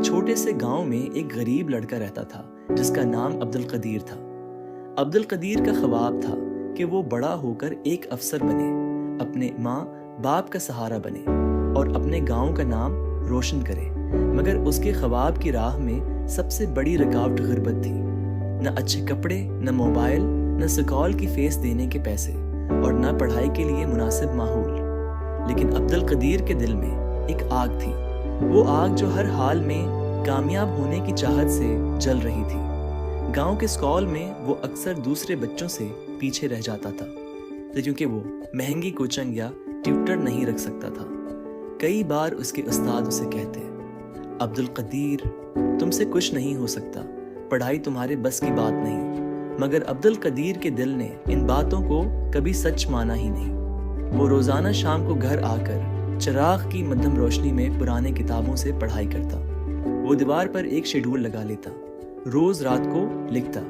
چھوٹے سے گاؤں میں ایک غریب لڑکا رہتا تھا جس کا نام عبدالقدیر تھا۔ عبدالقدیر کا خواب تھا کہ وہ بڑا ہو کر ایک افسر بنے، اپنے ماں باپ کا سہارا بنے اور اپنے گاؤں کا نام روشن کرے۔ مگر اس کے خواب کی راہ میں سب سے بڑی رکاوٹ غربت تھی۔ نہ اچھے کپڑے، نہ موبائل، نہ سکول کی فیس دینے کے پیسے اور نہ پڑھائی کے لیے مناسب ماحول۔ لیکن عبدالقدیر کے دل میں ایک آگ تھی، وہ آگ جو ہر حال میں کامیاب ہونے کی چاہت سے جل رہی تھی۔ گاؤں کے سکول میں وہ اکثر دوسرے بچوں سے پیچھے رہ جاتا تھا کیونکہ وہ مہنگی کوچنگ یا ٹیوٹر نہیں رکھ سکتا تھا۔ کئی بار اس کے استاد اسے کہتے، عبدالقدیر تم سے کچھ نہیں ہو سکتا، پڑھائی تمہارے بس کی بات نہیں۔ مگر عبدالقدیر کے دل نے ان باتوں کو کبھی سچ مانا ہی نہیں۔ وہ روزانہ شام کو گھر آ کر چراغ کی مدھم روشنی میں پرانے کتابوں سے پڑھائی کرتا۔ وہ دیوار پر ایک شیڈول لگا لیتا، روز رات کو لکھتا،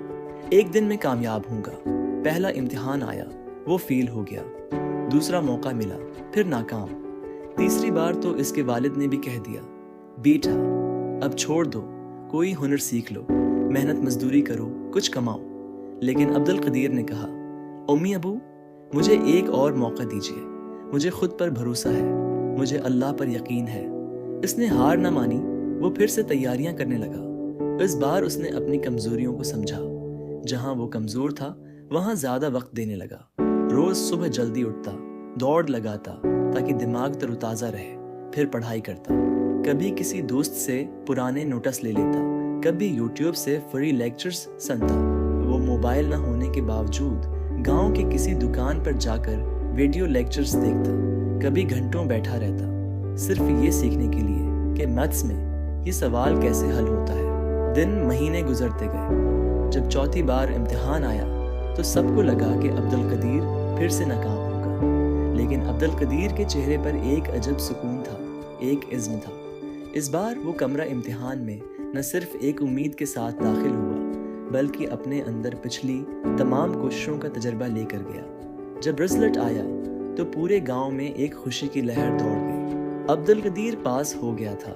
ایک دن میں کامیاب ہوں گا۔ پہلا امتحان آیا، وہ فیل ہو گیا۔ دوسرا موقع ملا، پھر ناکام۔ تیسری بار تو اس کے والد نے بھی کہہ دیا، بیٹا اب چھوڑ دو، کوئی ہنر سیکھ لو، محنت مزدوری کرو، کچھ کماؤ۔ لیکن عبدالقدیر نے کہا، امی ابو مجھے ایک اور موقع دیجیے، مجھے خود پر بھروسہ ہے، مجھے اللہ پر یقین ہے۔ اس نے ہار نہ مانی، وہ پھر سے تیاریاں کرنے لگا۔ اس بار اس نے اپنی کمزوریوں کو سمجھا۔ جہاں وہ کمزور تھا وہاں زیادہ وقت دینے لگا۔ روز صبح جلدی اٹھتا، دوڑ لگاتا تاکہ دماغ تر و تازہ رہے، پھر پڑھائی کرتا۔ کبھی کسی دوست سے پرانے نوٹس لے لیتا، کبھی یوٹیوب سے فری لیکچرز سنتا۔ وہ موبائل نہ ہونے کے باوجود گاؤں کے کسی دکان پر جا کر ویڈیو لیکچرز دیکھتا، کبھی گھنٹوں بیٹھا رہتا، صرف یہ سیکھنے کے لیے کہ میتھس میں یہ سوال کیسے حل ہوتا ہے۔ دن مہینے گزرتے گئے۔ جب چوتھی بار امتحان آیا تو سب کو لگا کہ عبدالقدیر پھر سے ناکام ہوگا، لیکن عبدالقدیر کے چہرے پر ایک عجب سکون تھا، ایک عزم تھا۔ اس بار وہ کمرہ امتحان میں نہ صرف ایک امید کے ساتھ داخل ہوا بلکہ اپنے اندر پچھلی تمام کوششوں کا تجربہ لے کر گیا۔ جب رزلٹ آیا تو پورے گاؤں میں ایک خوشی کی لہر دوڑ گئی۔ عبدالقدیر پاس ہو گیا تھا۔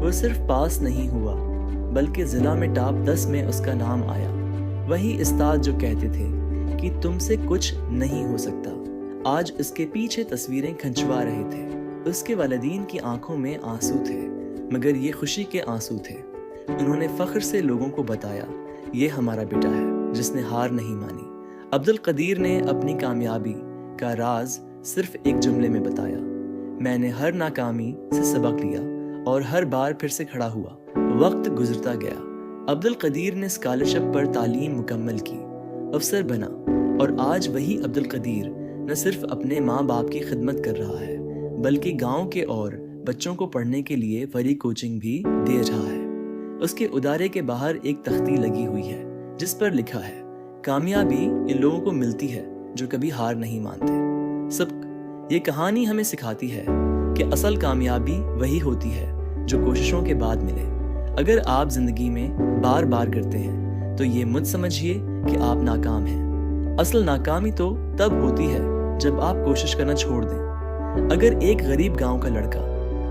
وہ صرف پاس نہیں ہوا بلکہ ضلع میں ٹاپ 10 میں اس کا نام آیا۔ وہی استاد جو کہتے تھے کہ تم سے کچھ نہیں ہو سکتا، آج اس کے پیچھے تصویریں کھنچوا رہے تھے۔ اس کے والدین کی آنکھوں میں آنسو تھے، مگر یہ خوشی کے آنسو تھے۔ انہوں نے فخر سے لوگوں کو بتایا، یہ ہمارا بیٹا ہے جس نے ہار نہیں مانی۔ عبدالقدیر نے اپنی کامیابی کا راز صرف ایک جملے میں بتایا، میں نے ہر ناکامی سے سبق لیا اور ہر بار پھر سے کھڑا ہوا۔ وقت گزرتا گیا، عبدالقدیر نے اسکالرشپ پر تعلیم مکمل کی، افسر بنا، اور آج وہی عبدالقدیر نہ صرف اپنے ماں باپ کی خدمت کر رہا ہے بلکہ گاؤں کے اور بچوں کو پڑھنے کے لیے فری کوچنگ بھی دے رہا ہے۔ اس کے ادارے کے باہر ایک تختی لگی ہوئی ہے جس پر لکھا ہے، کامیابی ان لوگوں کو ملتی ہے جو کبھی ہار نہیں مانتے۔ یہ کہانی ہمیں سکھاتی ہے کہ اصل کامیابی وہی ہوتی ہے جو کوششوں کے بعد ملے۔ اگر آپ زندگی میں بار بار کرتے ہیں تو یہ مت سمجھیے کہ آپ ناکام ہیں۔ اصل ناکامی تو تب ہوتی ہے جب آپ کوشش کرنا چھوڑ دیں۔ اگر ایک غریب گاؤں کا لڑکا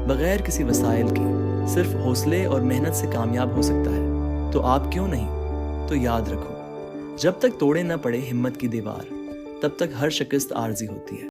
بغیر کسی وسائل کے صرف حوصلے اور محنت سے کامیاب ہو سکتا ہے تو آپ کیوں نہیں؟ تو یاد رکھو، جب تک توڑے نہ پڑے ہمت کی دیوار، تب تک ہر شکست عارضی ہوتی ہے۔